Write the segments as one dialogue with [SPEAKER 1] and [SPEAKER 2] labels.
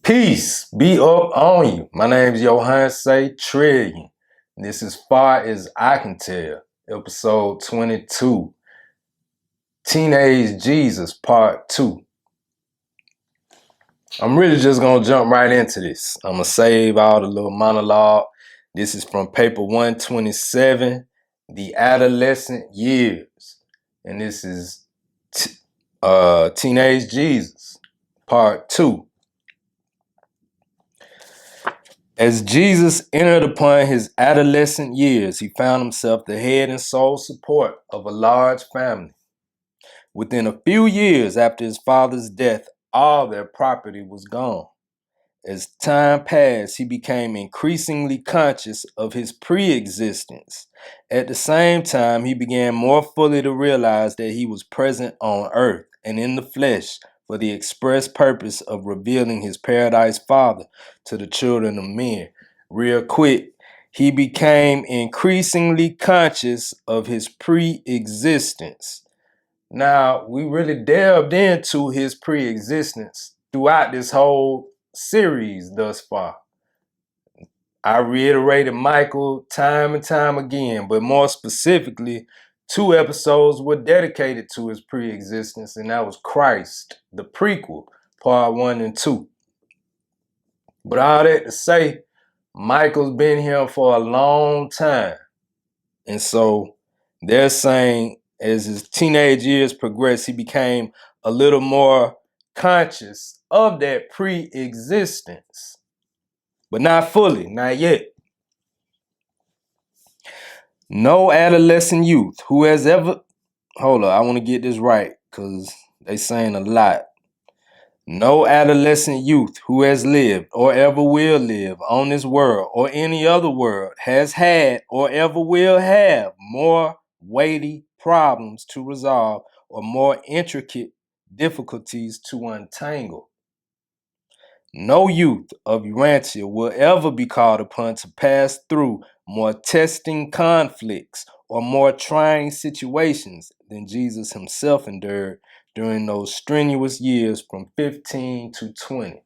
[SPEAKER 1] Peace be up on you. My name is Johann Say Trillion. This is Far As I Can Tell, episode 22, Teenage Jesus, part 2. I'm really just going to jump right into this. I'm going to save all the little monologue. This is from paper 127, The Adolescent Years. And this is Teenage Jesus, part 2. As Jesus entered upon his adolescent years, he found himself the head and sole support of a large family. Within a few years after his father's death, all their property was gone. As time passed, he became increasingly conscious of his pre-existence. At the same time, he began more fully to realize that he was present on earth and in the flesh for the express purpose of revealing his paradise father to the children of men. Real quick, he became increasingly conscious of his pre-existence. Now, we really delved into his pre-existence throughout this whole series thus far. I reiterated Michael time and time again, but more specifically, 2 episodes were dedicated to his pre-existence, and that was Christ, the prequel, part 1 and 2. But all that to say, Michael's been here for a long time. And so they're saying as his teenage years progressed, he became a little more conscious of that pre-existence. But not fully, not yet. No adolescent youth who has ever... Hold up, I want to get this right because they saying a lot. No adolescent youth who has lived or ever will live on this world or any other world has had or ever will have more weighty problems to resolve or more intricate difficulties to untangle. No youth of Urantia will ever be called upon to pass through more testing conflicts or more trying situations than Jesus himself endured during those strenuous years from 15 to 20.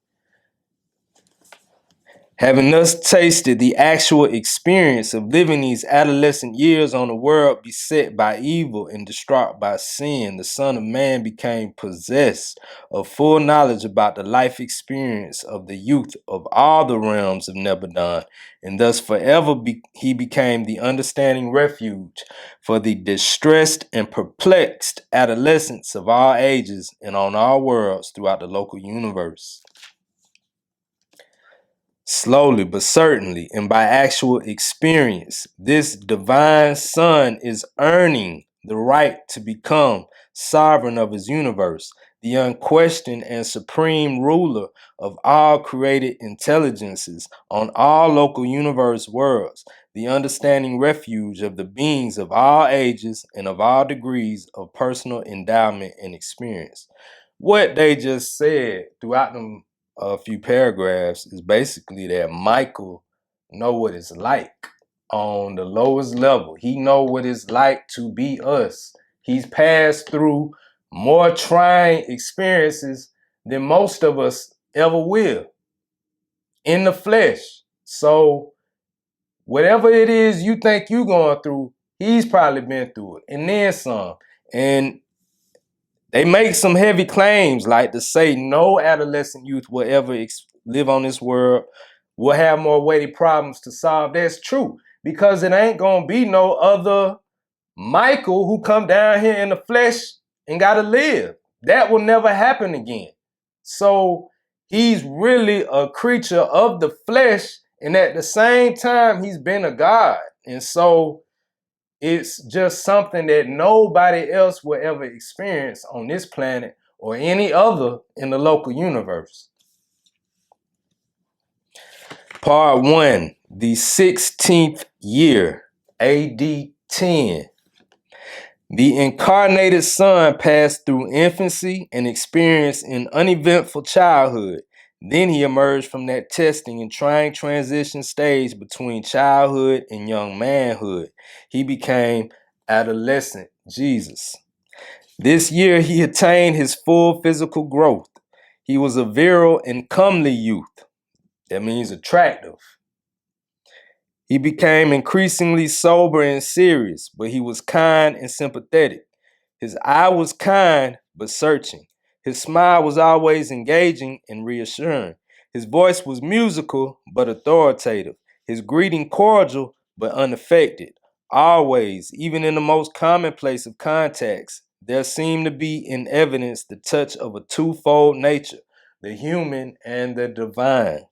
[SPEAKER 1] Having thus tasted the actual experience of living these adolescent years on a world beset by evil and distraught by sin, the Son of Man became possessed of full knowledge about the life experience of the youth of all the realms of Nebadon, and thus forever he became the understanding refuge for the distressed and perplexed adolescents of all ages and on all worlds throughout the local universe. Slowly but certainly, and by actual experience, this divine Son is earning the right to become sovereign of his universe, the unquestioned and supreme ruler of all created intelligences on all local universe worlds, the understanding refuge of the beings of all ages and of all degrees of personal endowment and experience. What they just said throughout them a few paragraphs is basically that Michael know what it's like on the lowest level. He know what it's like to be us. He's passed through more trying experiences than most of us ever will in the flesh. So whatever it is you think you're going through, he's probably been through it and then some. And they make some heavy claims, like to say no adolescent youth will ever live on this world, will have more weighty problems to solve. That's true, because it ain't gonna be no other Michael who come down here in the flesh and gotta live. That will never happen again. So he's really a creature of the flesh, and at the same time, he's been a God. And so it's just something that nobody else will ever experience on this planet or any other in the local universe. Part 1, the 16th year, AD 10. The incarnated Son passed through infancy and experienced an uneventful childhood. Then he emerged from that testing and trying transition stage between childhood and young manhood. He became adolescent Jesus. This year he attained his full physical growth. He was a virile and comely youth. That means attractive. He became increasingly sober and serious, but he was kind and sympathetic. His eye was kind but searching. His smile was always engaging and reassuring. His voice was musical but authoritative. His greeting cordial but unaffected. Always, even in the most commonplace of contacts, there seemed to be in evidence the touch of a twofold nature, the human and the divine.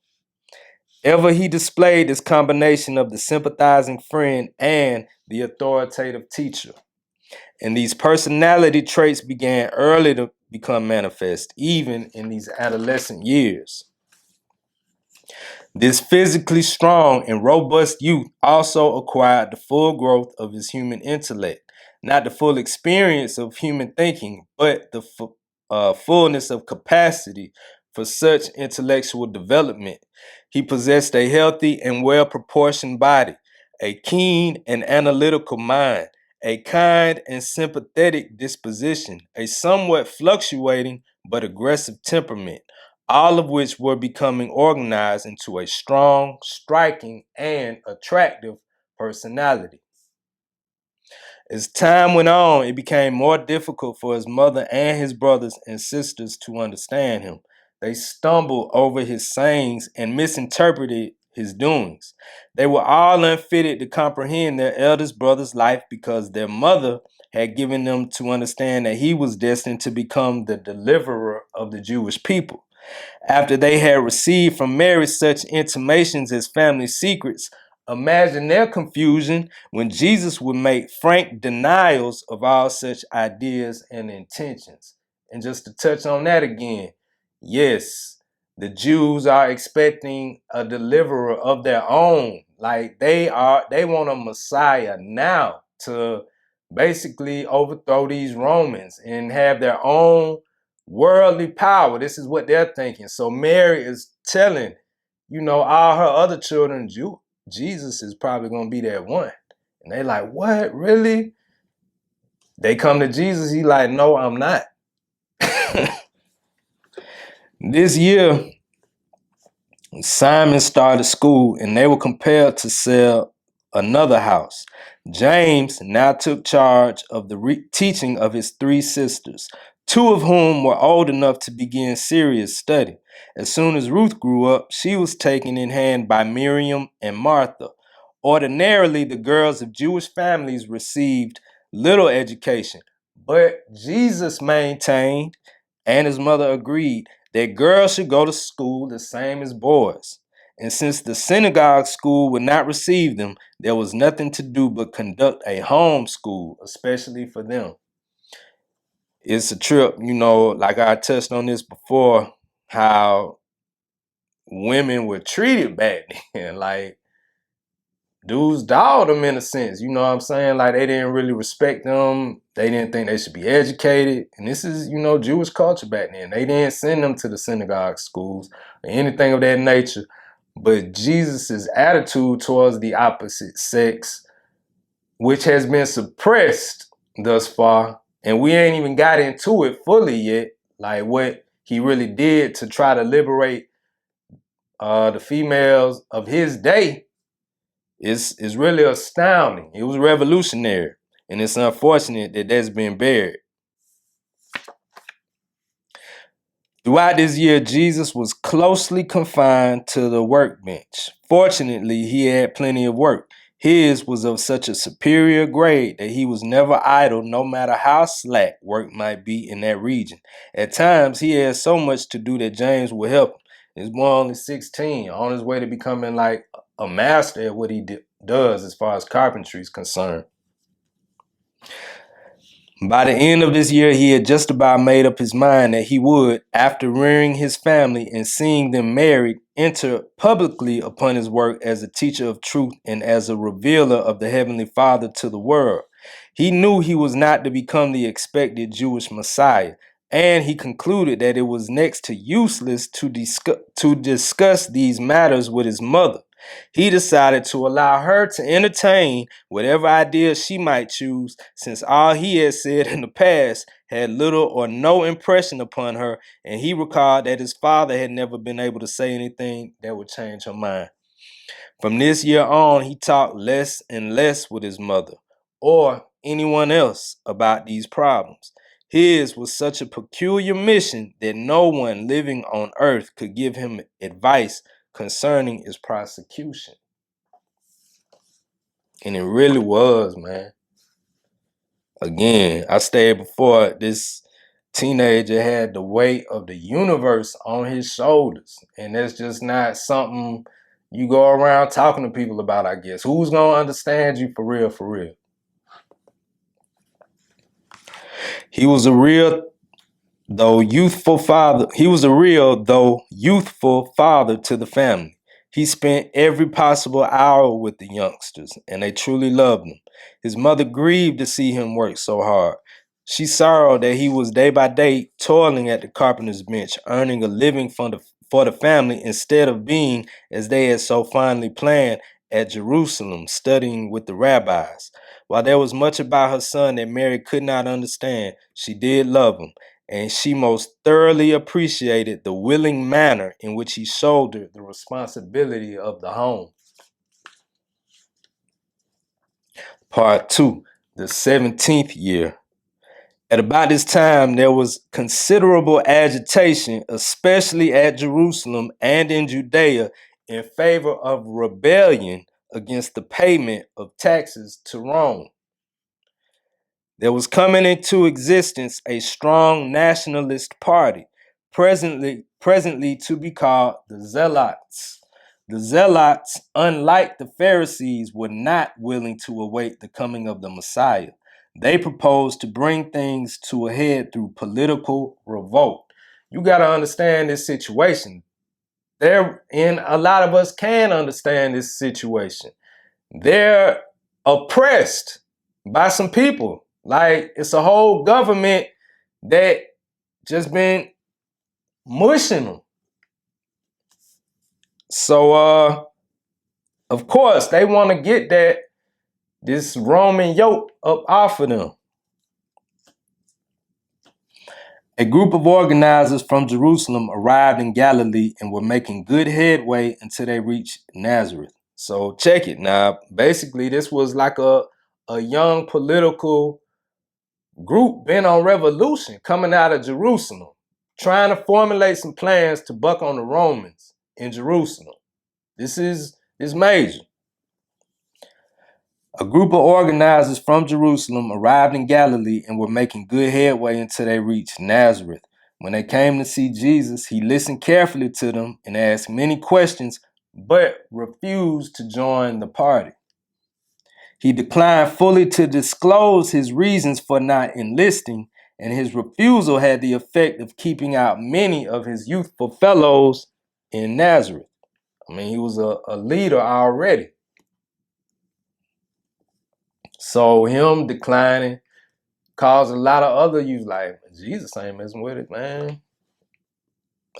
[SPEAKER 1] Ever he displayed this combination of the sympathizing friend and the authoritative teacher. And these personality traits began early to become manifest, even in these adolescent years. This physically strong and robust youth also acquired the full growth of his human intellect, not the full experience of human thinking, but the fullness of capacity for such intellectual development. He possessed a healthy and well-proportioned body, a keen and analytical mind, a kind and sympathetic disposition, a somewhat fluctuating but aggressive temperament, all of which were becoming organized into a strong, striking, and attractive personality. As time went on, it became more difficult for his mother and his brothers and sisters to understand him. They stumbled over his sayings and misinterpreted his doings. They were all unfitted to comprehend their eldest brother's life because their mother had given them to understand that he was destined to become the deliverer of the Jewish people. After they had received from Mary such intimations as family secrets, imagine their confusion when Jesus would make frank denials of all such ideas and intentions. And just to touch on that again, yes, the Jews are expecting a deliverer of their own. Like they want a Messiah now to basically overthrow these Romans and have their own worldly power. This is what they're thinking. So Mary is telling, all her other children, Jesus is probably going to be that one. And they like, what? Really? They come to Jesus. He like, no, I'm not. This year, Simon started school and they were compelled to sell another house. James now took charge of the teaching of his three sisters, two of whom were old enough to begin serious study. As soon as Ruth grew up, she was taken in hand by Miriam and Martha. Ordinarily, the girls of Jewish families received little education, but Jesus maintained, and his mother agreed, that girls should go to school the same as boys. And since the synagogue school would not receive them, there was nothing to do but conduct a home school, especially for them. It's a trip, like I touched on this before, how women were treated back then. Like, dudes dogged them in a sense, you know what I'm saying? Like, they didn't really respect them. They didn't think they should be educated. And this is, Jewish culture back then. They didn't send them to the synagogue schools or anything of that nature. But Jesus's attitude towards the opposite sex, which has been suppressed thus far, and we ain't even got into it fully yet, like what he really did to try to liberate the females of his day, is really astounding. It was revolutionary, and it's unfortunate that that's been buried. Throughout this year, Jesus was closely confined to the workbench. Fortunately, he had plenty of work. His was of such a superior grade that he was never idle, no matter how slack work might be in that region. At times, he had so much to do that James would help him. His boy only 16, on his way to becoming like a master at what he does as far as carpentry is concerned. By the end of this year, he had just about made up his mind that he would, after rearing his family and seeing them married, enter publicly upon his work as a teacher of truth and as a revealer of the Heavenly Father to the world. He knew he was not to become the expected Jewish Messiah, and he concluded that it was next to useless to discuss these matters with his mother. He decided to allow her to entertain whatever ideas she might choose, since all he had said in the past had little or no impression upon her, and he recalled that his father had never been able to say anything that would change her mind. From this year on, he talked less and less with his mother or anyone else about these problems. His was such a peculiar mission that no one living on earth could give him advice concerning its prosecution. And it really was, man. Again, I stated before, this teenager had the weight of the universe on his shoulders. And that's just not something you go around talking to people about, I guess. Who's going to understand you for real, for real? He was a real youthful father to the family. He spent every possible hour with the youngsters, and they truly loved him. His mother grieved to see him work so hard. She sorrowed that he was day by day toiling at the carpenter's bench, earning a living for the family instead of being, as they had so fondly planned, at Jerusalem, studying with the rabbis. While there was much about her son that Mary could not understand, she did love him, and she most thoroughly appreciated the willing manner in which he shouldered the responsibility of the home. Part 2, the 17th year. At about this time, there was considerable agitation, especially at Jerusalem and in Judea, in favor of rebellion against the payment of taxes to Rome. There was coming into existence a strong nationalist party, presently to be called the Zealots. The Zealots, unlike the Pharisees, were not willing to await the coming of the Messiah. They proposed to bring things to a head through political revolt. You got to understand this situation. A lot of us can understand this situation. They're oppressed by some people. Like, it's a whole government that just been mushing them. So, of course, they want to get this Roman yoke up off of them. A group of organizers from Jerusalem arrived in Galilee and were making good headway until they reached Nazareth. So check it now. Basically, this was like a young political group bent on revolution coming out of Jerusalem, trying to formulate some plans to buck on the Romans in Jerusalem. This is major. A group of organizers from Jerusalem arrived in Galilee and were making good headway until they reached Nazareth. When they came to see Jesus, he listened carefully to them and asked many questions, but refused to join the party. He declined fully to disclose his reasons for not enlisting, and his refusal had the effect of keeping out many of his youthful fellows in Nazareth. I mean, he was a leader already. So him declining caused a lot of other youth like, Jesus ain't messing with it, man.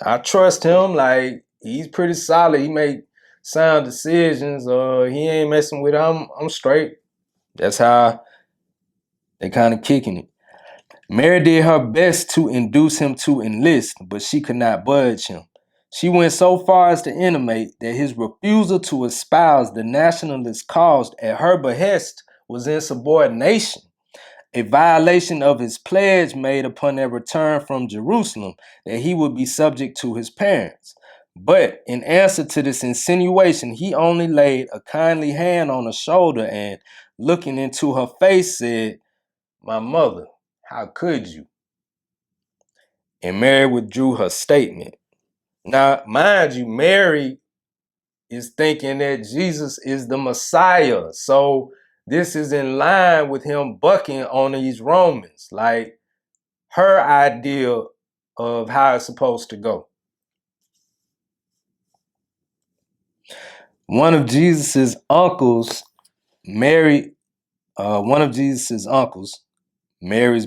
[SPEAKER 1] I trust him. Like, he's pretty solid. He make sound decisions. He ain't messing with it. I'm straight. That's how they kind of kicking it. Mary did her best to induce him to enlist, but she could not budge him. She went so far as to intimate that his refusal to espouse the nationalist cause at her behest was insubordination, a violation of his pledge made upon their return from Jerusalem that he would be subject to his parents. But in answer to this insinuation, he only laid a kindly hand on her shoulder and, looking into her face, said, "My mother, how could you?" And Mary withdrew her statement. Now, mind you, Mary is thinking that Jesus is the Messiah. So this is in line with him bucking on these Romans, like her idea of how it's supposed to go. One of Jesus's uncles, Mary's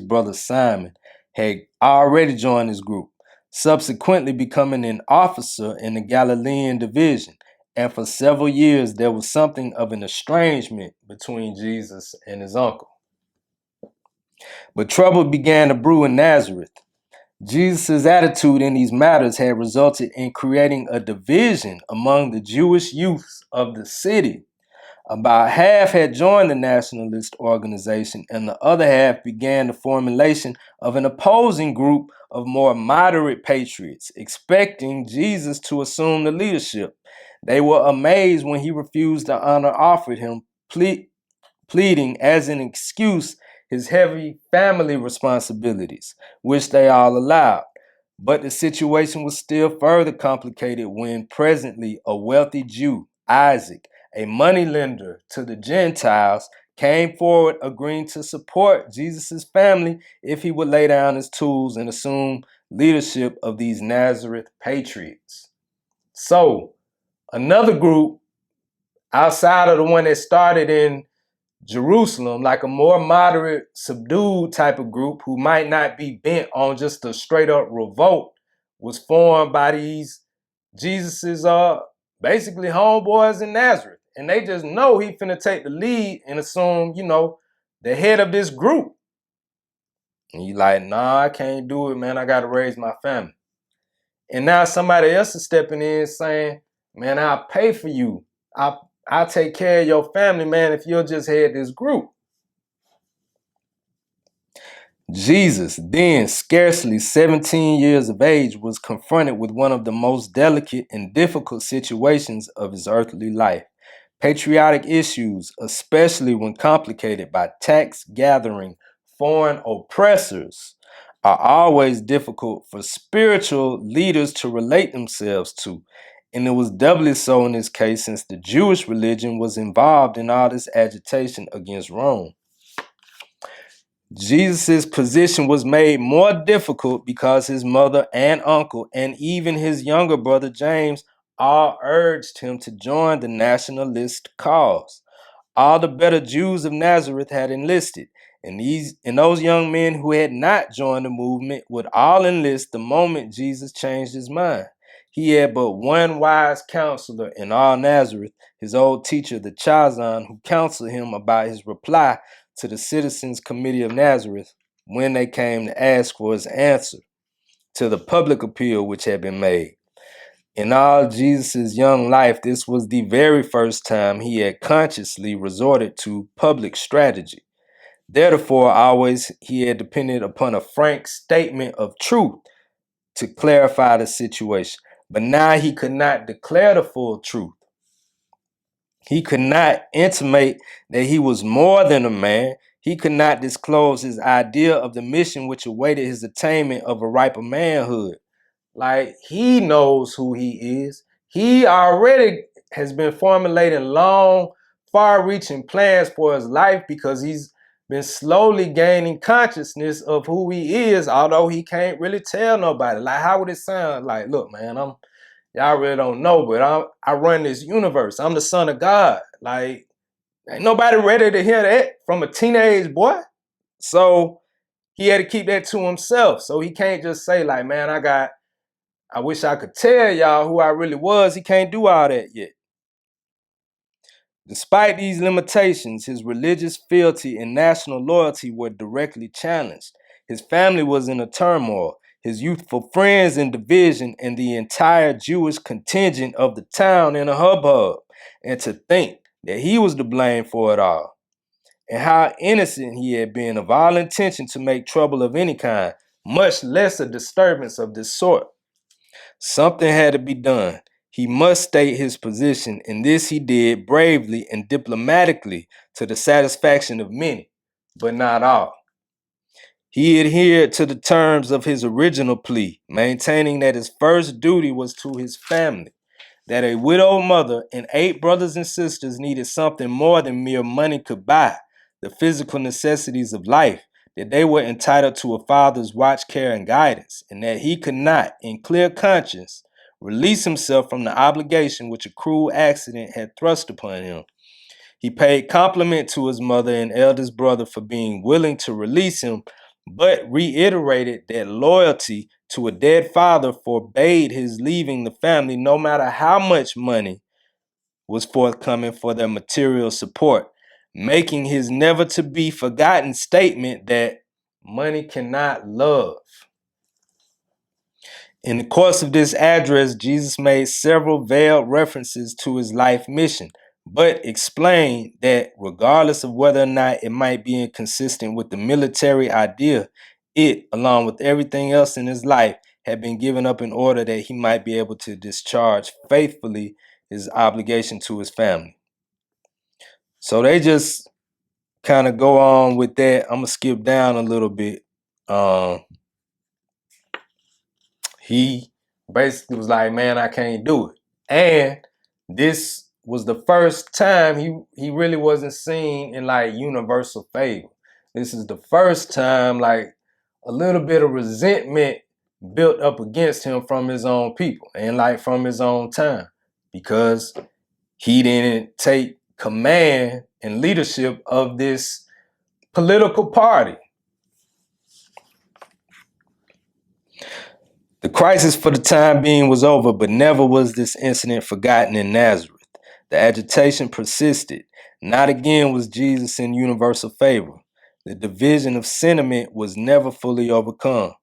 [SPEAKER 1] brother Simon, had already joined his group, subsequently becoming an officer in the Galilean division. and for several years there was something of an estrangement between Jesus and his uncle. But trouble began to brew in Nazareth. Jesus' attitude in these matters had resulted in creating a division among the Jewish youths of the city. About half had joined the nationalist organization, and the other half began the formulation of an opposing group of more moderate patriots, expecting Jesus to assume the leadership. They were amazed when he refused the honor offered him, pleading as an excuse his heavy family responsibilities, which they all allowed. But the situation was still further complicated when presently a wealthy Jew, Isaac, a moneylender to the Gentiles, came forward agreeing to support Jesus' family if he would lay down his tools and assume leadership of these Nazareth patriots. So, another group outside of the one that started in Jerusalem, like a more moderate, subdued type of group who might not be bent on just a straight up revolt, was formed by these Jesus's basically homeboys in Nazareth. And they just know he finna take the lead and assume, the head of this group. And you like, nah, I can't do it, man. I gotta raise my family. And now somebody else is stepping in saying, man, I'll pay for you. I'll take care of your family, man, if you'll just head this group. Jesus, then scarcely 17 years of age, was confronted with one of the most delicate and difficult situations of his earthly life. Patriotic issues, especially when complicated by tax-gathering foreign oppressors, are always difficult for spiritual leaders to relate themselves to. And it was doubly so in this case since the Jewish religion was involved in all this agitation against Rome. Jesus' position was made more difficult because his mother and uncle, and even his younger brother James, all urged him to join the nationalist cause. All the better Jews of Nazareth had enlisted, and those young men who had not joined the movement would all enlist the moment Jesus changed his mind. He had but one wise counselor in all Nazareth, his old teacher, the Chazan, who counseled him about his reply to the Citizens Committee of Nazareth when they came to ask for his answer to the public appeal which had been made. In all Jesus' young life, this was the very first time he had consciously resorted to public strategy. Therefore, always he had depended upon a frank statement of truth to clarify the situation. But now he could not declare the full truth. He could not intimate that he was more than a man. He could not disclose his idea of the mission which awaited his attainment of a riper manhood. Like, he knows who he is. He already has been formulating long, far-reaching plans for his life because he's been slowly gaining consciousness of who he is, although he can't really tell nobody. Like, how would it sound? Like, look, man, y'all really don't know, but I run this universe. I'm the son of God. Like, ain't nobody ready to hear that from a teenage boy. So he had to keep that to himself. So he can't just say, like, man, I wish I could tell y'all who I really was. He can't do all that yet. Despite these limitations, his religious fealty and national loyalty were directly challenged. His family was in a turmoil, his youthful friends in division, and the entire Jewish contingent of the town in a hubbub. And to think that he was to blame for it all, and how innocent he had been of all intention to make trouble of any kind, much less a disturbance of this sort. Something had to be done. He must state his position, and this he did bravely and diplomatically to the satisfaction of many, but not all. He adhered to the terms of his original plea, maintaining that his first duty was to his family, that a widowed mother and 8 brothers and sisters needed something more than mere money could buy, the physical necessities of life, that they were entitled to a father's watch, care, and guidance, and that he could not, in clear conscience, release himself from the obligation which a cruel accident had thrust upon him. He paid compliment to his mother and eldest brother for being willing to release him, but reiterated that loyalty to a dead father forbade his leaving the family no matter how much money was forthcoming for their material support, making his never to be forgotten statement that money cannot love. In the course of this address, Jesus made several veiled references to his life mission, but explained that regardless of whether or not it might be inconsistent with the military idea, it, along with everything else in his life, had been given up in order that he might be able to discharge faithfully his obligation to his family. So they just kind of go on with that. I'm gonna skip down a little bit. He basically was like, man, I can't do it. And this was the first time he really wasn't seen in like universal favor. This is the first time like a little bit of resentment built up against him from his own people and like from his own time, because he didn't take command and leadership of this political party. The crisis for the time being was over, but never was this incident forgotten in Nazareth. The agitation persisted. Not again was Jesus in universal favor. The division of sentiment was never fully overcome.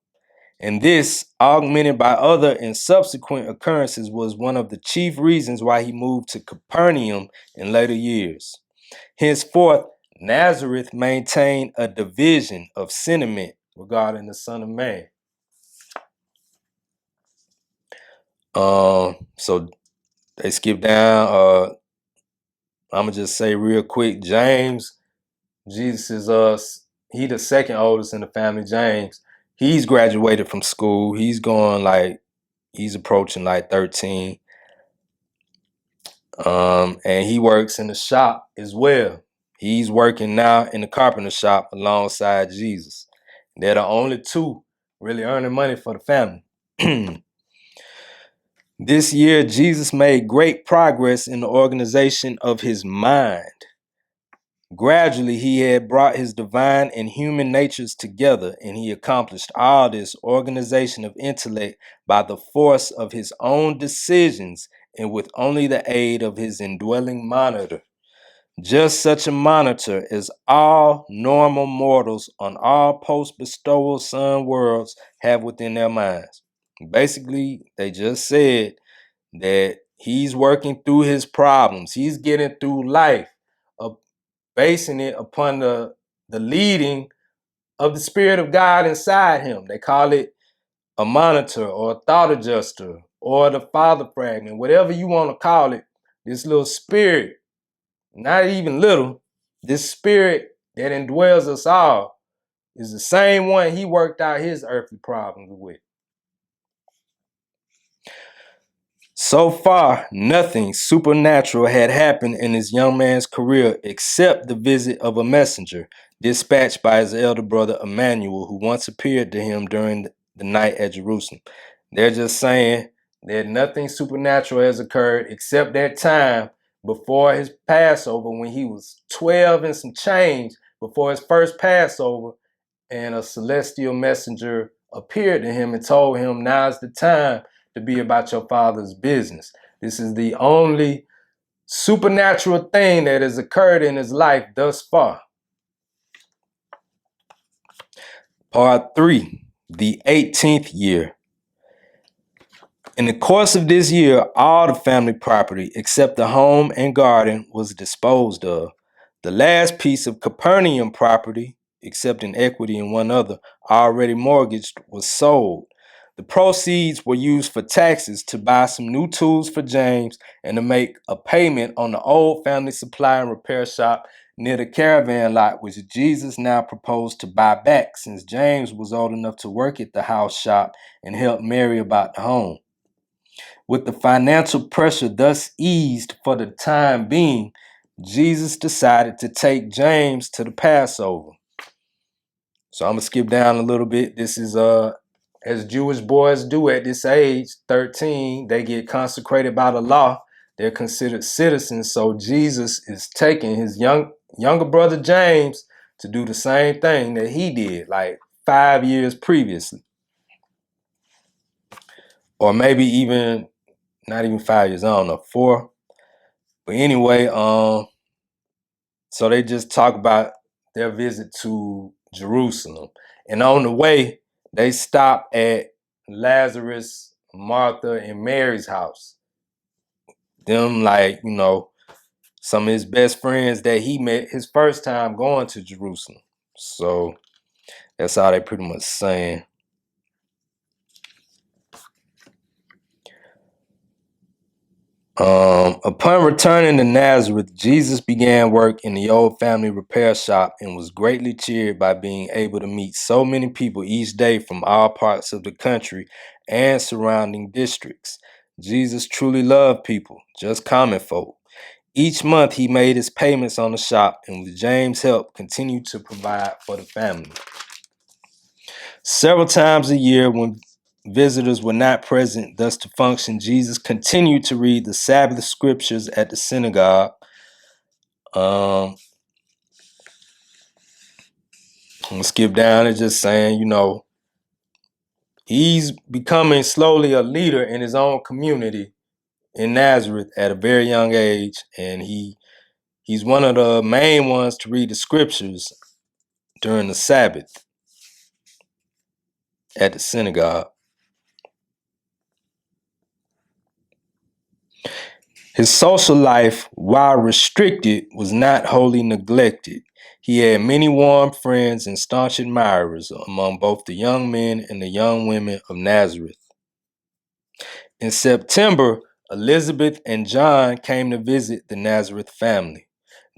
[SPEAKER 1] And this, augmented by other and subsequent occurrences, was one of the chief reasons why he moved to Capernaum in later years. Henceforth, Nazareth maintained a division of sentiment regarding the Son of Man. So they skip down. I'm gonna just say real quick, James, Jesus is he the second oldest in the family. James, he's graduated from school. He's approaching like 13. And he works in the shop as well. He's working now in the carpenter shop alongside Jesus. They're the only two really earning money for the family. This year, Jesus made great progress in the organization of his mind. Gradually, he had brought his divine and human natures together, and he accomplished all this organization of intellect by the force of his own decisions and with only the aid of his indwelling monitor. Just such a monitor as all normal mortals on all post-bestowal sun worlds have within their minds. Basically, they just said that he's working through his problems. He's getting through life, basing it upon the leading of the Spirit of God inside him. They call it a monitor or a thought adjuster or the father fragment, whatever you want to call it. This little spirit, not even little, this spirit that indwells us all is the same one he worked out his earthly problems with. So far, nothing supernatural had happened in this young man's career except the visit of a messenger dispatched by his elder brother Emmanuel, who once appeared to him during the night at Jerusalem. They're just saying that nothing supernatural has occurred except that time before his Passover when he was 12 and some change, before his first Passover, and a celestial messenger appeared to him and told him, now's the time to be about your father's business. This is the only supernatural thing that has occurred in his life thus far. Part 3, the 18th year. In the course of this year, all the family property except the home and garden was disposed of. The last piece of Capernaum property, except in equity and one other, already mortgaged, was sold. The proceeds were used for taxes to buy some new tools for James and to make a payment on the old family supply and repair shop near the caravan lot, which Jesus now proposed to buy back since James was old enough to work at the house shop and help Mary about the home. With the financial pressure thus eased for the time being, Jesus decided to take James to the Passover. So I'm going to skip down a little bit. This is as Jewish boys do at this age, 13, they get consecrated by the law. They're considered citizens. So Jesus is taking his younger brother James to do the same thing that he did like 5 years previously. Or maybe even not even 5 years, I don't know, 4. But anyway, so they just talk about their visit to Jerusalem. And on the way, they stop at Lazarus, Martha, and Mary's house. Them, like, some of his best friends that he met his first time going to Jerusalem. So that's all they pretty much saying. Upon returning to Nazareth, Jesus began work in the old family repair shop and was greatly cheered by being able to meet so many people each day from all parts of the country and surrounding districts. Jesus truly loved people, just common folk. Each month he made his payments on the shop and with James' help continued to provide for the family. Several times a year when visitors were not present thus to function, Jesus continued to read the Sabbath scriptures at the synagogue. I'm gonna skip down and just saying, he's becoming slowly a leader in his own community in Nazareth at a very young age, and he's one of the main ones to read the scriptures during the Sabbath at the synagogue. His social life, while restricted, was not wholly neglected. He had many warm friends and staunch admirers among both the young men and the young women of Nazareth. In September, Elizabeth and John came to visit the Nazareth family.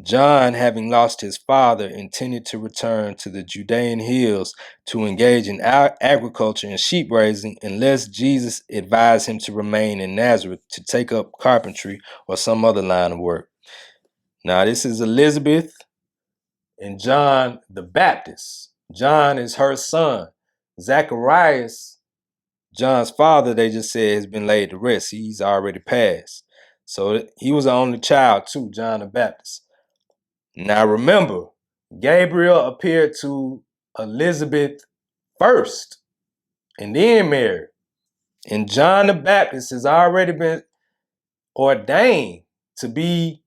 [SPEAKER 1] John, having lost his father, intended to return to the Judean hills to engage in agriculture and sheep raising unless Jesus advised him to remain in Nazareth to take up carpentry or some other line of work. Now, this is Elizabeth and John the Baptist. John is her son. Zacharias, John's father, they just said has been laid to rest. He's already passed. So he was the only child too, John the Baptist. Now remember, Gabriel appeared to Elizabeth first and then Mary. And John the Baptist has already been ordained to be,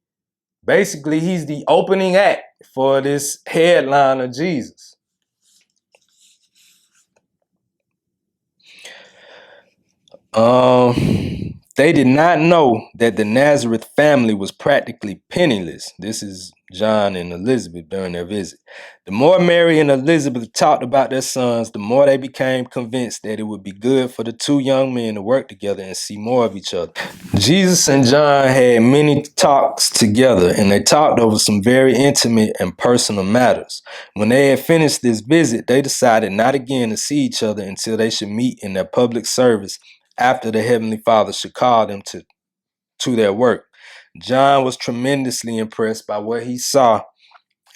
[SPEAKER 1] basically, he's the opening act for this headline of Jesus. They did not know that the Nazareth family was practically penniless. This is John and Elizabeth during their visit. The more Mary and Elizabeth talked about their sons, the more they became convinced that it would be good for the two young men to work together and see more of each other. Jesus and John had many talks together, and they talked over some very intimate and personal matters. When they had finished this visit, they decided not again to see each other until they should meet in their public service after the Heavenly Father should call them to their work. John was tremendously impressed by what he saw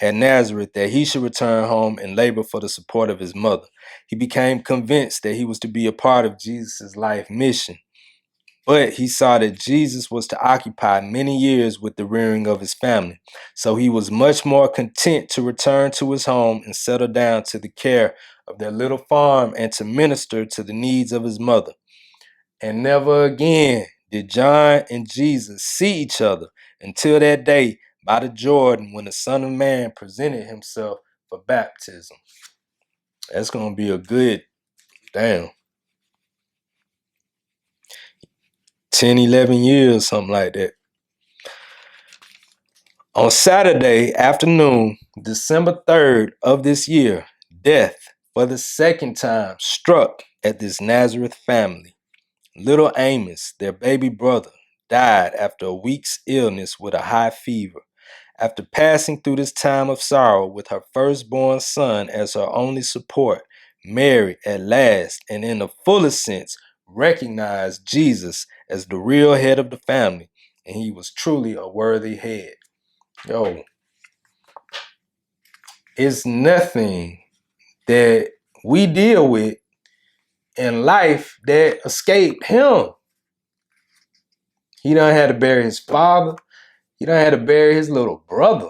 [SPEAKER 1] at Nazareth, that he should return home and labor for the support of his mother. He became convinced that he was to be a part of Jesus' life mission. But he saw that Jesus was to occupy many years with the rearing of his family. So he was much more content to return to his home and settle down to the care of their little farm and to minister to the needs of his mother. And never again did John and Jesus see each other until that day by the Jordan when the Son of Man presented himself for baptism. That's going to be a good, 10, 11 years, something like that. On Saturday afternoon, December 3rd of this year, death for the second time struck at this Nazareth family. Little Amos, their baby brother, died after a week's illness with a high fever. After passing through this time of sorrow with her firstborn son as her only support, Mary, at last, and in the fullest sense, recognized Jesus as the real head of the family, and he was truly a worthy head. It's nothing that we deal with in life that escaped him. He done had to bury his father. He done had to bury his little brother.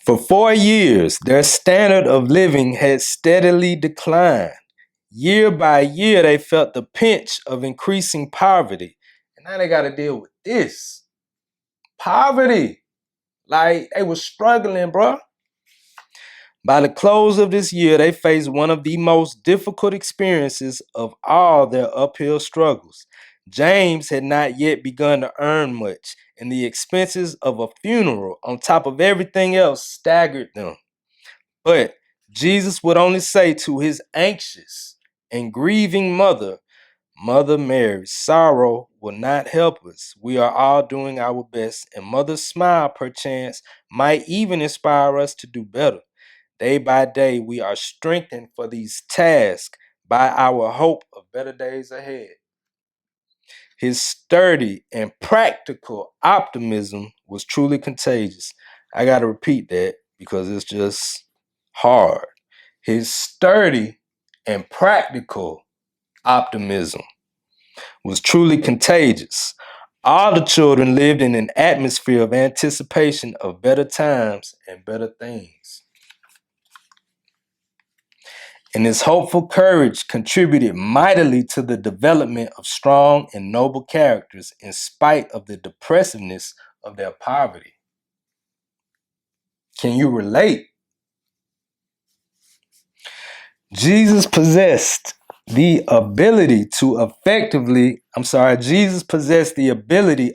[SPEAKER 1] For 4 years, their standard of living had steadily declined. Year by year, they felt the pinch of increasing poverty. Now they got to deal with this. Poverty. Like, they was struggling, bro. By the close of this year, they faced one of the most difficult experiences of all their uphill struggles. James had not yet begun to earn much, and the expenses of a funeral, on top of everything else, staggered them. But Jesus would only say to his anxious and grieving mother, Mother Mary, sorrow will not help us. We are all doing our best, and Mother's smile, perchance, might even inspire us to do better. Day by day, we are strengthened for these tasks by our hope of better days ahead. His sturdy and practical optimism was truly contagious. I got to repeat that because it's just hard. His sturdy and practical optimism was truly contagious. All the children lived in an atmosphere of anticipation of better times and better things. And his hopeful courage contributed mightily to the development of strong and noble characters in spite of the depressiveness of their poverty. Can you relate? Jesus possessed the ability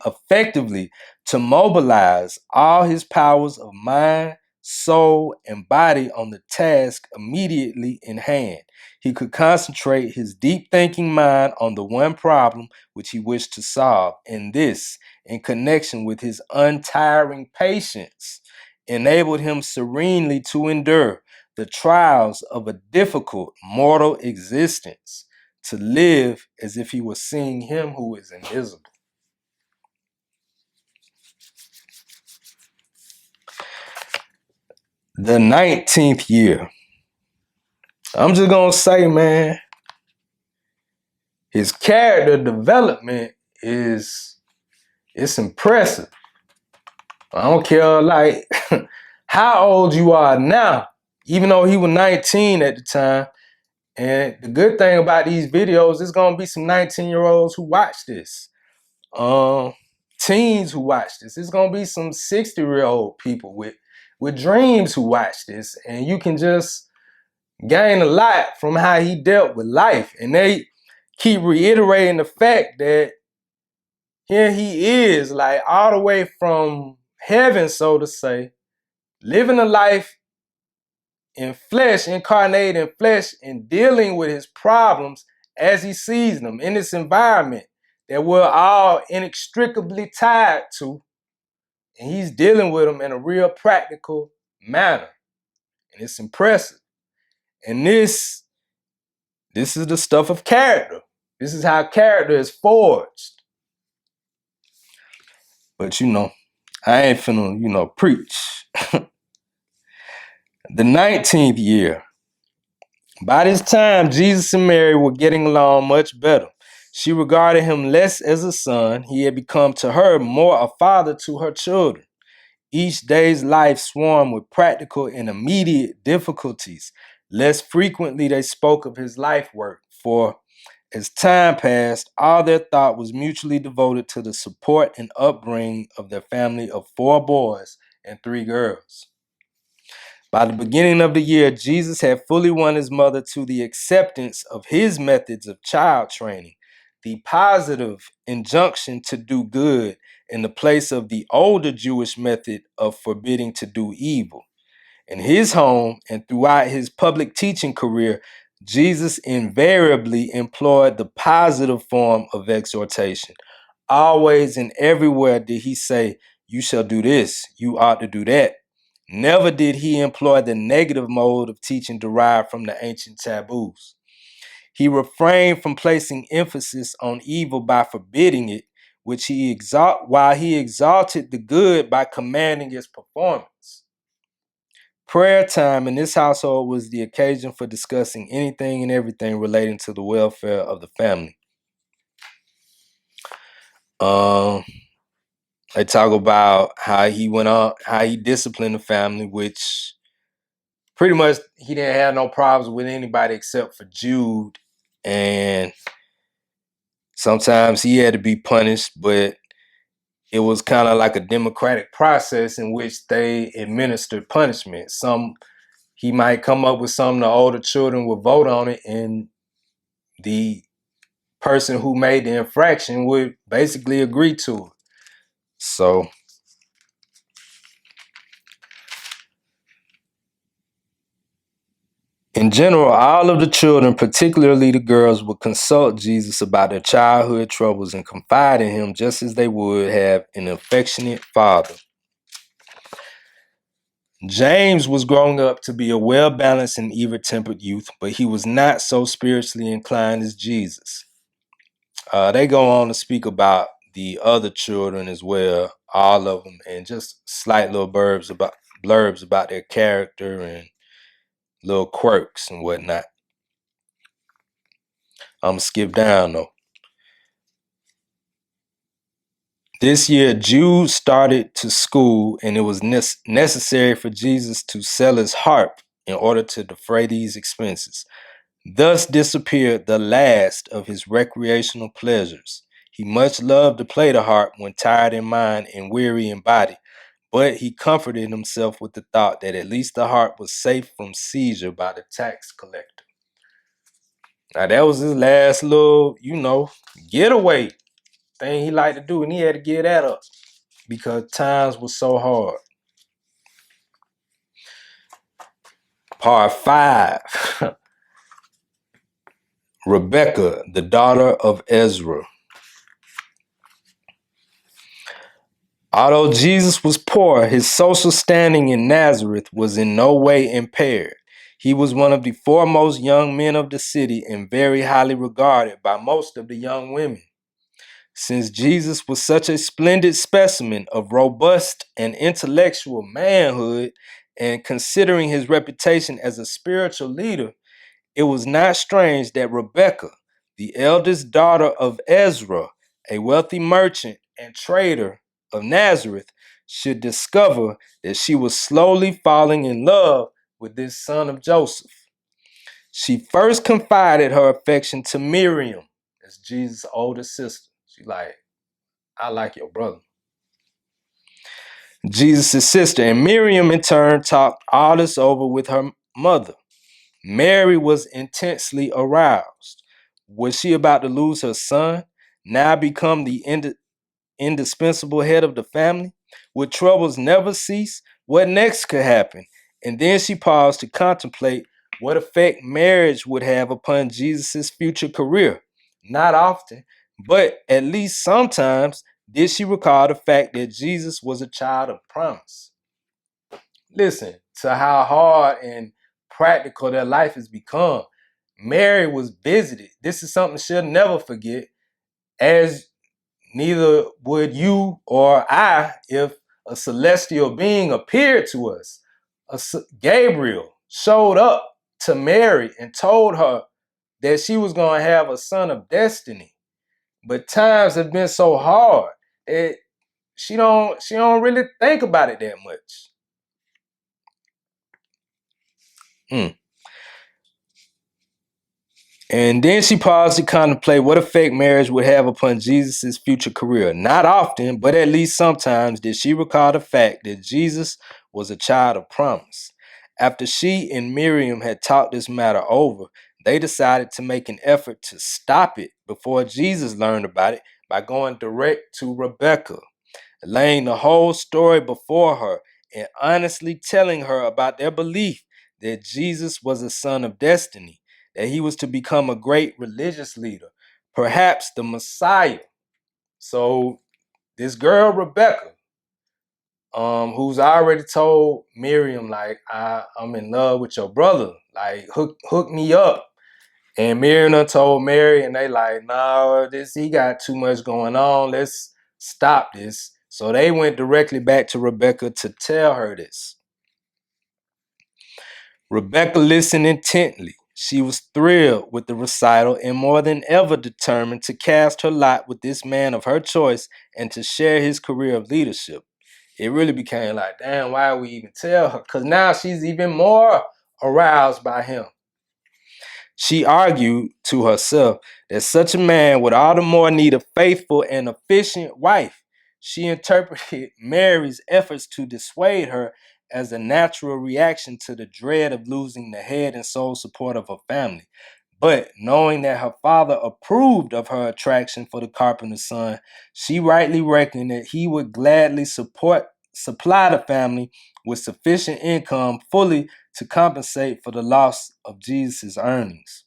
[SPEAKER 1] effectively to mobilize all his powers of mind, soul, and body on the task immediately in hand. He could concentrate his deep thinking mind on the one problem which he wished to solve, and this, in connection with his untiring patience, enabled him serenely to endure the trials of a difficult mortal existence, to live as if he was seeing him who is invisible. The 19th year. I'm just gonna say, man, his character development it's impressive. I don't care like how old you are now, even though he was 19 at the time. And the good thing about these videos, it's gonna be some 19-year-olds who watch this. Teens who watch this. It's gonna be some 60-year-old people with dreams who watch this. And you can just gain a lot from how he dealt with life. And they keep reiterating the fact that here he is, like all the way from heaven, so to say, living a life in flesh, incarnated in flesh, and dealing with his problems as he sees them in this environment that we're all inextricably tied to. And he's dealing with them in a real practical manner. And it's impressive. And this is the stuff of character. This is how character is forged. But I ain't finna, preach. The 19th year. By this time, Jesus and Mary were getting along much better. She regarded him less as a son. He had become to her more a father to her children. Each day's life swarmed with practical and immediate difficulties. Less frequently they spoke of his life work, for as time passed, all their thought was mutually devoted to the support and upbringing of their family of 4 boys and 3 girls. By the beginning of the year, Jesus had fully won his mother to the acceptance of his methods of child training, the positive injunction to do good in the place of the older Jewish method of forbidding to do evil. In his home and throughout his public teaching career, Jesus invariably employed the positive form of exhortation. Always and everywhere did he say, "You shall do this, you ought to do that." Never did he employ the negative mode of teaching derived from the ancient taboos. He refrained from placing emphasis on evil by forbidding it, while he exalted the good by commanding its performance. Prayer time in this household was the occasion for discussing anything and everything relating to the welfare of the family. They talk about how he disciplined the family, which pretty much he didn't have no problems with anybody except for Jude and Sometimes he had to be punished, but it was kind of like a democratic process in which they administered punishment. He might come up with something, the older children would vote on it, and the person who made the infraction would basically agree to it. So in general, all of the children, particularly the girls, would consult Jesus about their childhood troubles and confide in him just as they would have an affectionate father. James was growing up to be a well-balanced and even-tempered youth, but he was not so spiritually inclined as Jesus. They go on to speak about the other children as well, all of them, and just slight little blurbs about their character and little quirks and whatnot. I'm gonna skip down though. This year, Jude started to school, and it was necessary for Jesus to sell his harp in order to defray these expenses. Thus disappeared the last of his recreational pleasures. He much loved to play the harp when tired in mind and weary in body, but he comforted himself with the thought that at least the harp was safe from seizure by the tax collector. Now that was his last little, getaway thing he liked to do, and he had to give that up because times were so hard. Part 5. Rebecca, the daughter of Ezra. Although Jesus was poor, his social standing in Nazareth was in no way impaired. He was one of the foremost young men of the city and very highly regarded by most of the young women. Since Jesus was such a splendid specimen of robust and intellectual manhood, and considering his reputation as a spiritual leader, it was not strange that Rebecca, the eldest daughter of Ezra, a wealthy merchant and trader of Nazareth, should discover that she was slowly falling in love with this son of Joseph. She first confided her affection to Miriam, as Jesus' older sister. She like, I like your brother. Jesus' sister, and Miriam in turn talked all this over with her mother. Mary was intensely aroused. Was she about to lose her son, now become the indispensable head of the family? Would troubles never cease? What next could happen? And then she paused to contemplate what effect marriage would have upon Jesus' future career. Not often, but at least sometimes did she recall the fact that Jesus was a child of promise. Listen to how hard and practical their life has become. Mary was visited. This is something she'll never forget, as neither would you or I if a celestial being appeared to us. Gabriel showed up to Mary and told her that she was going to have a son of destiny. But times have been so hard that she don't really think about it that much. And then she paused to contemplate what effect marriage would have upon Jesus' future career. Not often, but at least sometimes, did she recall the fact that Jesus was a child of promise. After she and Miriam had talked this matter over, they decided to make an effort to stop it before Jesus learned about it by going direct to Rebecca, laying the whole story before her and honestly telling her about their belief that Jesus was a son of destiny, that he was to become a great religious leader, perhaps the Messiah. So this girl, Rebecca, who's already told Miriam, like, I'm in love with your brother, like, hook me up. And Miriam told Mary, and they like, no, he got too much going on. Let's stop this. So they went directly back to Rebecca to tell her this. Rebecca listened intently. She was thrilled with the recital and more than ever determined to cast her lot with this man of her choice and to share his career of leadership. It really became like, damn, why we even tell her? Because now she's even more aroused by him. She argued to herself that such a man would all the more need a faithful and efficient wife. She interpreted Mary's efforts to dissuade her as a natural reaction to the dread of losing the head and sole support of her family. But knowing that her father approved of her attraction for the carpenter's son, she rightly reckoned that he would gladly supply the family with sufficient income fully to compensate for the loss of Jesus' earnings.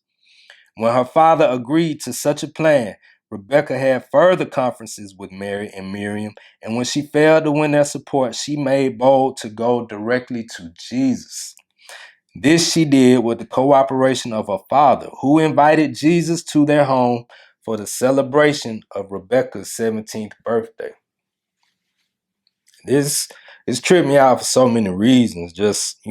[SPEAKER 1] When her father agreed to such a plan, Rebecca had further conferences with Mary and Miriam, and when she failed to win their support, she made bold to go directly to Jesus. This she did with the cooperation of her father, who invited Jesus to their home for the celebration of Rebecca's 17th birthday. This tripped me out for so many reasons. Just,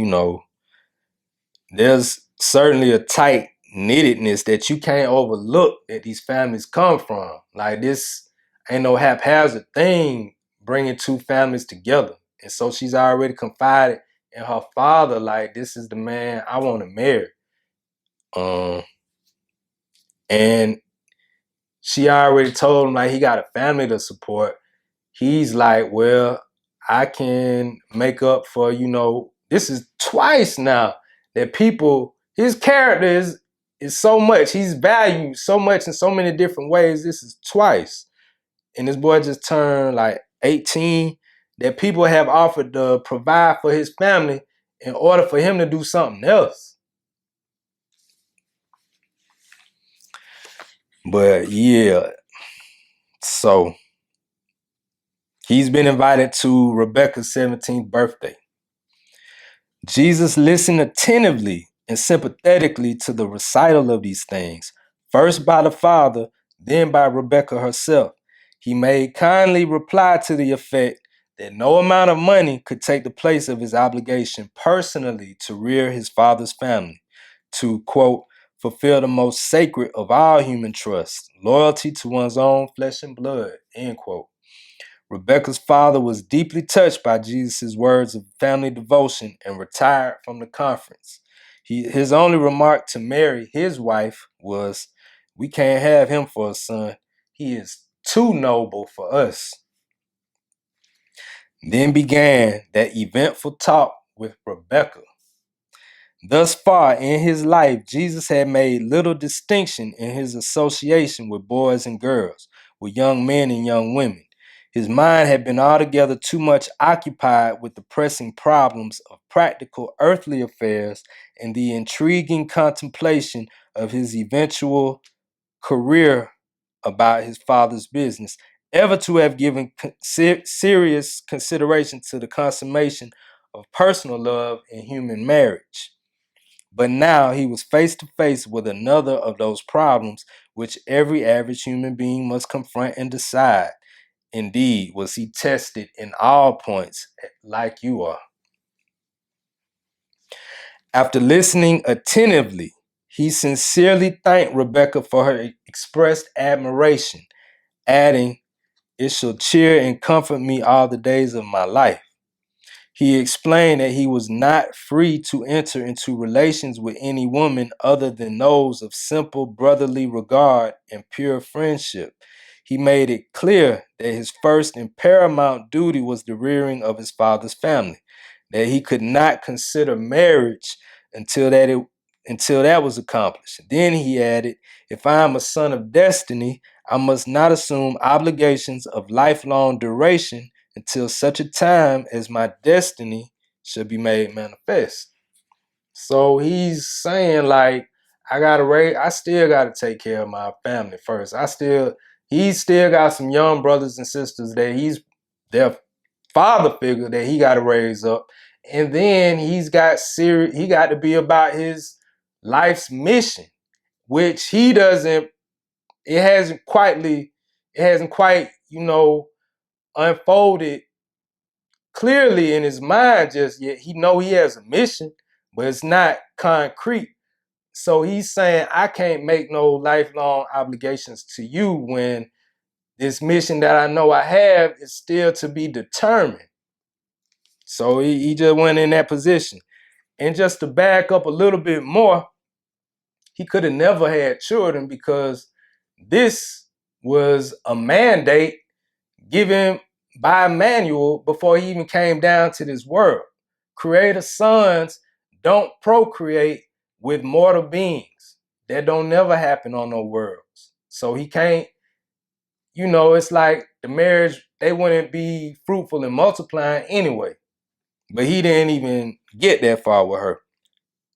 [SPEAKER 1] there's certainly a tight knittedness that you can't overlook that these families come from. Like, this ain't no haphazard thing bringing two families together. And so she's already confided in her father, like, this is the man I want to marry. And she already told him, like, he got a family to support. He's like, well, I can make up for, this is twice now that his character is so much. He's valued so much in so many different ways. This is twice. And this boy just turned like 18, that people have offered to provide for his family in order for him to do something else. But yeah, so he's been invited to Rebecca's 17th birthday. Jesus listened attentively and sympathetically to the recital of these things, first by the father, then by Rebecca herself. He made kindly reply to the effect that no amount of money could take the place of his obligation personally to rear his father's family, to, quote, fulfill the most sacred of all human trusts, loyalty to one's own flesh and blood, end quote. Rebecca's father was deeply touched by Jesus' words of family devotion and retired from the conference. His only remark to Mary, his wife, was, "We can't have him for a son. He is too noble for us." Then began that eventful talk with Rebecca. Thus far in his life, Jesus had made little distinction in his association with boys and girls, with young men and young women. His mind had been altogether too much occupied with the pressing problems of practical earthly affairs and the intriguing contemplation of his eventual career about his father's business, ever to have given serious consideration to the consummation of personal love and human marriage. But now he was face to face with another of those problems which every average human being must confront and decide. Indeed, was he tested in all points like you are. After listening attentively, he sincerely thanked Rebecca for her expressed admiration, adding, "It shall cheer and comfort me all the days of my life." He explained that he was not free to enter into relations with any woman other than those of simple brotherly regard and pure friendship. He made it clear that his first and paramount duty was the rearing of his father's family, that he could not consider marriage until that was accomplished. Then he added, "If I am a son of destiny, I must not assume obligations of lifelong duration until such a time as my destiny should be made manifest." So he's saying, like, I still gotta take care of my family first. He's still got some young brothers and sisters that their father figure that he gotta raise up. And then he got to be about his life's mission, which it hasn't quite, unfolded clearly in his mind just yet. He know he has a mission, but it's not concrete. So he's saying, I can't make no lifelong obligations to you when this mission that I know I have is still to be determined. So he just went in that position. And just to back up a little bit more, he could have never had children because this was a mandate given by Emmanuel before he even came down to this world. Creator sons don't procreate with mortal beings. That don't never happen on no worlds. So he can't, it's like the marriage, they wouldn't be fruitful and multiplying anyway. But he didn't even get that far with her.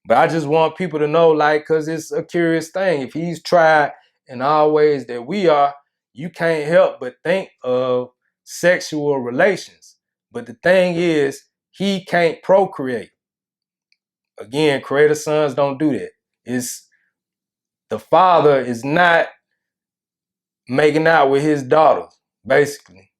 [SPEAKER 1] But I just want people to know, because it's a curious thing. If he's tried in all ways that we are, you can't help but think of sexual relations. But the thing is, he can't procreate. Again, creator sons don't do that. It's the father is not making out with his daughters, basically.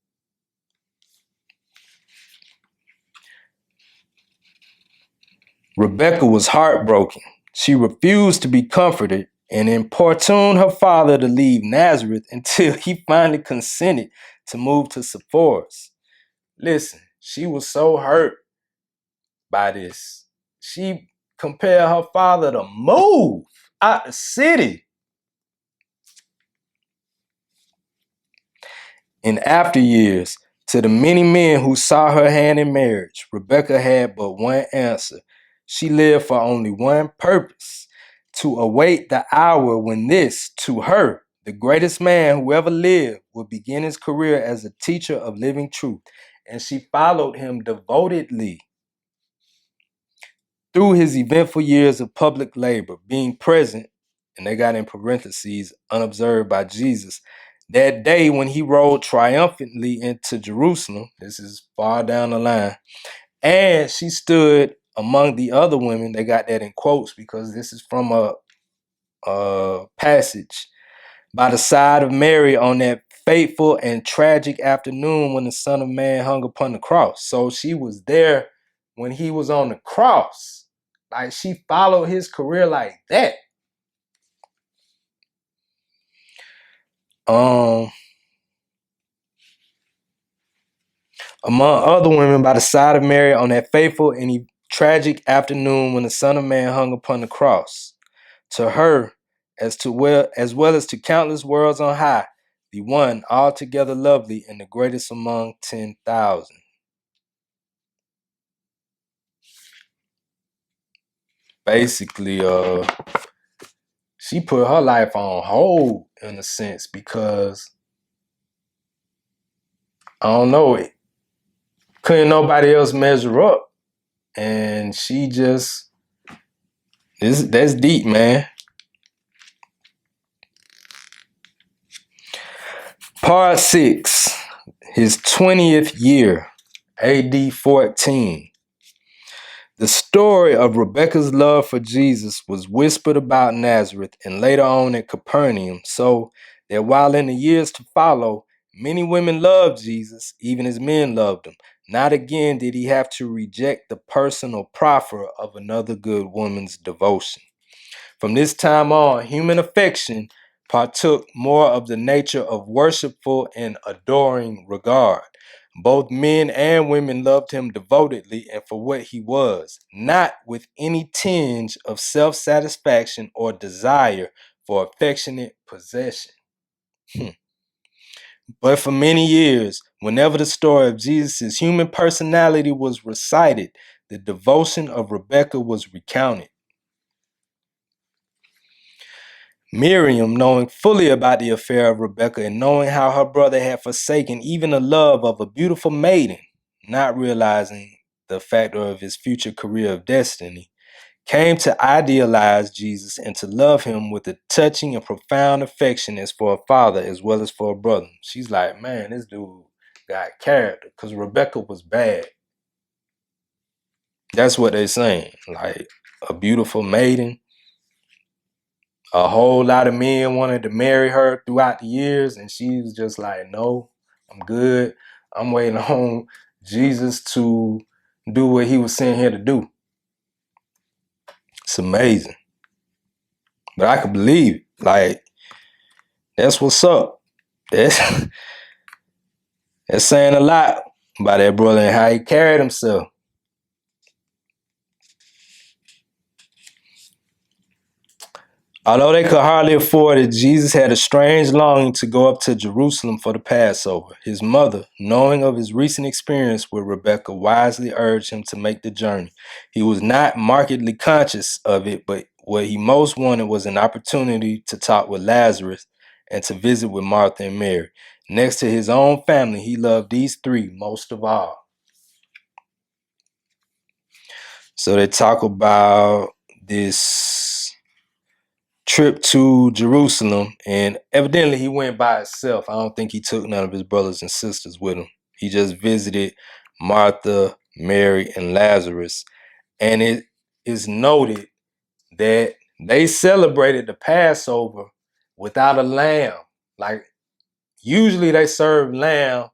[SPEAKER 1] Rebecca was heartbroken. She refused to be comforted and importuned her father to leave Nazareth until he finally consented to move to Sepphoris. Listen, she was so hurt by this. She compelled her father to move out the city. In after years, to the many men who saw her hand in marriage, Rebecca had but one answer. She lived for only one purpose: to await the hour when this, to her, the greatest man who ever lived, would begin his career as a teacher of living truth. And she followed him devotedly through his eventful years of public labor, being present, and they got in parentheses, unobserved by Jesus, that day when he rode triumphantly into Jerusalem. This is far down the line. And she stood among the other women. They got that in quotes because this is from a passage. By the side of Mary on that fateful and tragic afternoon when the Son of Man hung upon the cross. So she was there when he was on the cross. Like, she followed his career like that. Among other women, by the side of Mary on that fateful and tragic afternoon when the Son of Man hung upon the cross. To her, as well as to countless worlds on high, the one altogether lovely and the greatest among 10,000. Basically, she put her life on hold in a sense because, I don't know, couldn't nobody else measure up. And she just, that's deep, man. Part 6, his 20th year, AD 14. The story of Rebecca's love for Jesus was whispered about Nazareth and later on at Capernaum, so that while in the years to follow, many women loved Jesus, even as men loved him. Not again did he have to reject the personal proffer of another good woman's devotion. From this time on, human affection partook more of the nature of worshipful and adoring regard. Both men and women loved him devotedly and for what he was, not with any tinge of self-satisfaction or desire for affectionate possession. But for many years, whenever the story of Jesus' human personality was recited, the devotion of Rebecca was recounted. Miriam, knowing fully about the affair of Rebecca and knowing how her brother had forsaken even the love of a beautiful maiden, not realizing the factor of his future career of destiny, came to idealize Jesus and to love him with a touching and profound affection as for a father as well as for a brother. She's like, man, this dude got character, because Rebecca was bad. That's what they're saying. Like, a beautiful maiden. A whole lot of men wanted to marry her throughout the years, and she was just like, no, I'm good. I'm waiting on Jesus to do what he was sent here to do. It's amazing. But I could believe it. Like, that's what's up. That's, that's saying a lot about that brother and how he carried himself. Although they could hardly afford it, Jesus had a strange longing to go up to Jerusalem for the Passover. His mother, knowing of his recent experience with Rebekah, wisely urged him to make the journey. He was not markedly conscious of it, but what he most wanted was an opportunity to talk with Lazarus and to visit with Martha and Mary. Next to his own family, he loved these three most of all. So they talk about this trip to Jerusalem, and evidently he went by himself. I don't think he took none of his brothers and sisters with him. He just visited Martha, Mary, and Lazarus. And it is noted that they celebrated the Passover without a lamb. Like, usually they serve lamb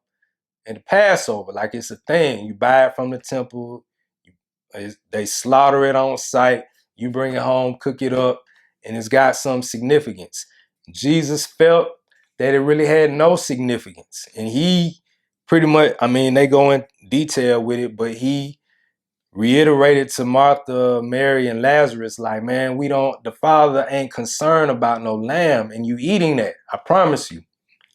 [SPEAKER 1] in the Passover, like it's a thing. You buy it from the temple, they slaughter it on site, you bring it home, cook it up, and it's got some significance. Jesus felt that it really had no significance. And he pretty much, I mean, they go in detail with it, but he reiterated to Martha, Mary, and Lazarus, like, man, the Father ain't concerned about no lamb, and you eating that, I promise you.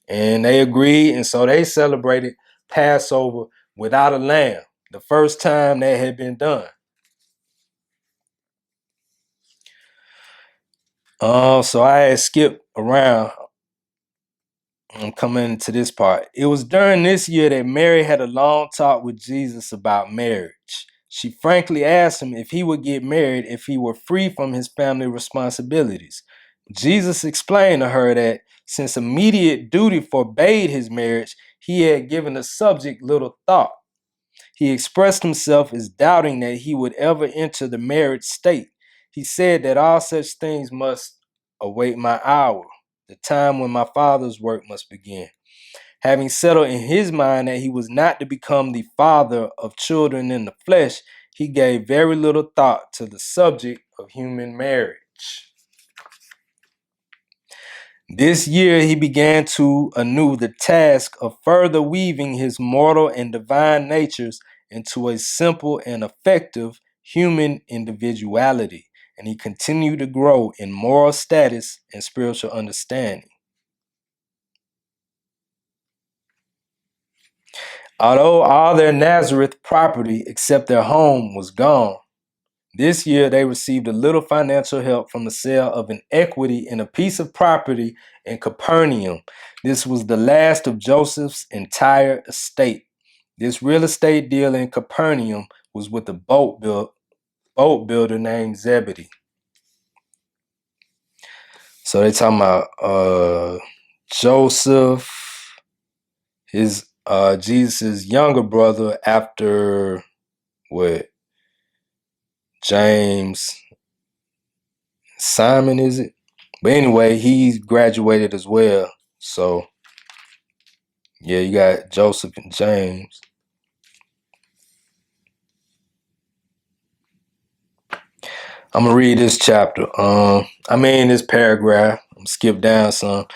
[SPEAKER 1] And they agreed, and so they celebrated Passover without a lamb, the first time that had been done. So I had skipped around. I'm coming to this part. It was during this year that Mary had a long talk with Jesus about marriage. She frankly asked him if he would get married if he were free from his family responsibilities. Jesus explained to her that since immediate duty forbade his marriage, he had given the subject little thought. He expressed himself as doubting that he would ever enter the married state. He said that all such things must await my hour, the time when my Father's work must begin. Having settled in his mind that he was not to become the father of children in the flesh, he gave very little thought to the subject of human marriage. This year he began to anew the task of further weaving his mortal and divine natures into a simple and effective human individuality, and he continued to grow in moral status and spiritual understanding. Although all their Nazareth property except their home was gone, this year they received a little financial help from the sale of an equity in a piece of property in Capernaum. This was the last of Joseph's entire estate. This real estate deal in Capernaum was with a boat builder named Zebedee. So they talking about Joseph, his Jesus' younger brother after what? James, Simon, is it? But anyway, he's graduated as well. So yeah, you got Joseph and James. I'm gonna read this chapter. This paragraph. I'm gonna skip down some.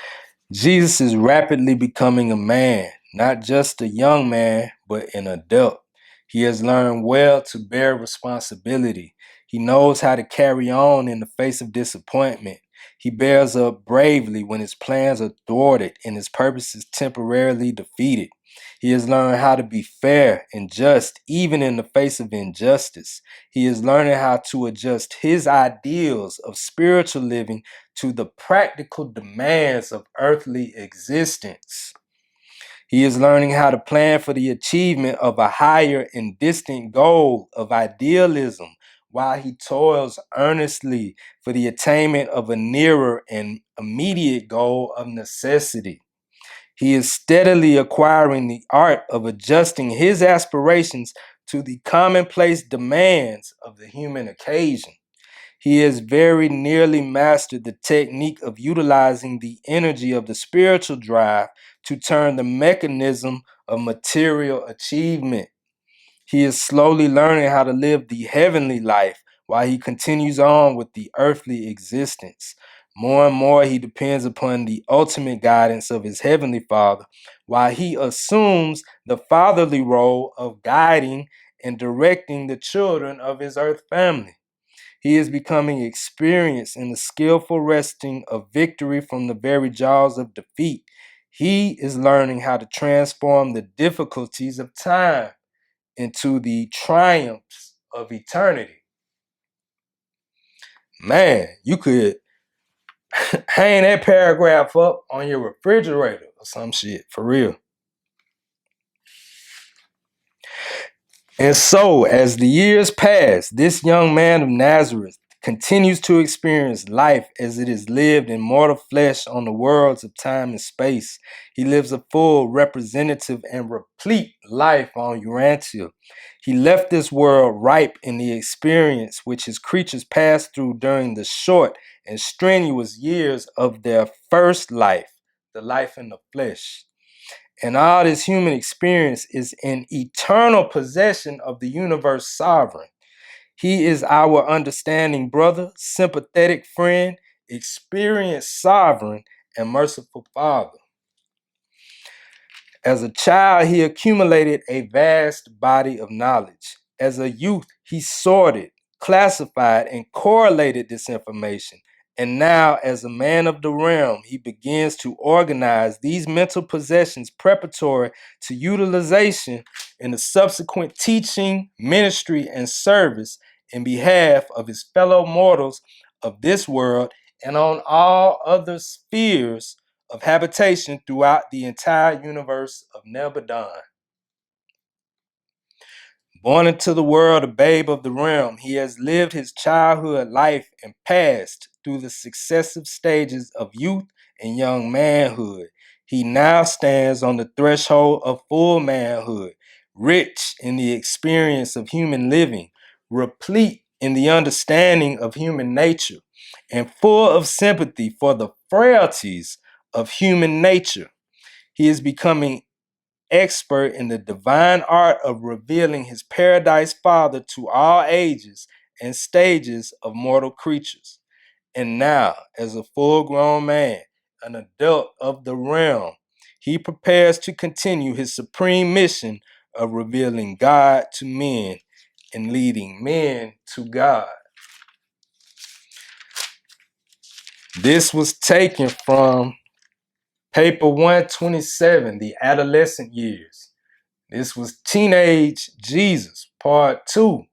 [SPEAKER 1] Jesus is rapidly becoming a man, not just a young man, but an adult. He has learned well to bear responsibility. He knows how to carry on in the face of disappointment. He bears up bravely when his plans are thwarted and his purposes temporarily defeated. He has learned how to be fair and just, even in the face of injustice. He is learning how to adjust his ideals of spiritual living to the practical demands of earthly existence. He is learning how to plan for the achievement of a higher and distant goal of idealism while he toils earnestly for the attainment of a nearer and immediate goal of necessity. He is steadily acquiring the art of adjusting his aspirations to the commonplace demands of the human occasion. He has very nearly mastered the technique of utilizing the energy of the spiritual drive to turn the mechanism of material achievement. He is slowly learning how to live the heavenly life while he continues on with the earthly existence. More and more, he depends upon the ultimate guidance of his heavenly Father while he assumes the fatherly role of guiding and directing the children of his earth family. He is becoming experienced in the skillful wresting of victory from the very jaws of defeat. He is learning how to transform the difficulties of time into the triumphs of eternity. Man, you could hang that paragraph up on your refrigerator or some shit, for real. And so, as the years pass, this young man of Nazareth continues to experience life as it is lived in mortal flesh on the worlds of time and space. He lives a full, representative, and replete life on Urantia. He left this world ripe in the experience which his creatures passed through during the short and strenuous years of their first life, the life in the flesh. And all this human experience is an eternal possession of the universe sovereign. He is our understanding brother, sympathetic friend, experienced sovereign, and merciful father. As a child, he accumulated a vast body of knowledge. As a youth, he sorted, classified, and correlated this information. And now, as a man of the realm, he begins to organize these mental possessions preparatory to utilization in the subsequent teaching, ministry, and service in behalf of his fellow mortals of this world and on all other spheres of habitation throughout the entire universe of Nebadon. Born into the world a babe of the realm, he has lived his childhood life and passed through the successive stages of youth and young manhood. He now stands on the threshold of full manhood, rich in the experience of human living, replete in the understanding of human nature, and full of sympathy for the frailties of human nature. He is becoming expert in the divine art of revealing his paradise father to all ages and stages of mortal creatures. And now, as a full-grown man, an adult of the realm, he prepares to continue his supreme mission of revealing God to men and leading men to God. This was taken from paper 127, The Adolescent Years. This was Teenage Jesus, part 2.